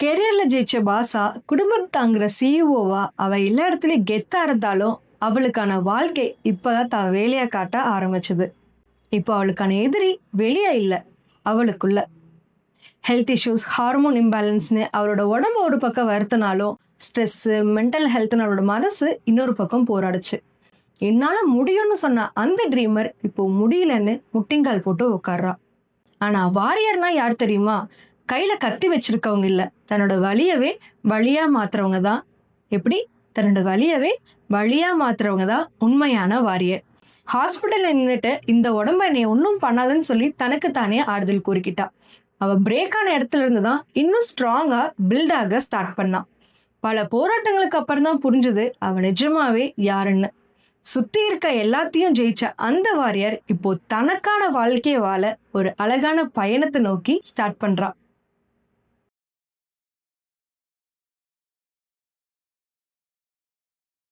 கெரியர்ல ஜெயிச்ச பாஸா, குடும்பம் தாங்குற சிஇஓவா அவ எல்லா இடத்துலயும் கெத்தா இருந்தாலும், அவளுக்கான வாழ்க்கை இப்பதான் தான் வேலையா காட்ட ஆரம்பிச்சது. இப்போ அவளுக்கான எதிரி வெளிய இல்ல, அவளுக்குள்ள. ஹெல்த் இஷ்யூஸ், ஹார்மோன் இம்பேலன்ஸ்னு அவளோட உடம்பு ஒரு பக்கம் வருத்தினாலும், ஸ்ட்ரெஸ்ஸு, மென்டல் ஹெல்த்னு அவளோட மனசு இன்னொரு பக்கம் போராடுச்சு. என்னால முடியும்னு சொன்ன அந்த ட்ரீமர் இப்போ முடியலன்னு முட்டிங்கால் போட்டு உட்கார்றா. ஆனா வாரியர்னா யார் தெரியுமா? கையில கத்தி வச்சிருக்கவங்க இல்ல. தன்னோட வலியவே வலியா மாத்துறவங்க தான். எப்படி? தன்னோட வலியவே வலியா மாத்துறவங்க தான் உண்மையான வாரியர். ஹாஸ்பிட்டல்ல நின்னுட்டு இந்த உடம்ப என்னை ஒன்னும் பண்ணாதுன்னு சொல்லி தனக்கு தானே ஆறுதல் கூறிக்கிட்டா. அவ பிரேக் ஆன இடத்துல இருந்து தான் இன்னும் ஸ்ட்ராங்கா பில்ட் ஆக ஸ்டார்ட் பண்ணா. பல போராட்டங்களுக்கு அப்புறம் தான் புரிஞ்சது அவ நிஜமாவே யாருன்னு. சுத்தி இருக்க எல்லாத்தையும் ஜெயிச்ச அந்த வாரியர் இப்போ தனக்கான வாழ்க்கைய வாழ ஒரு அழகான பயணத்தை நோக்கி ஸ்டார்ட் பண்றா.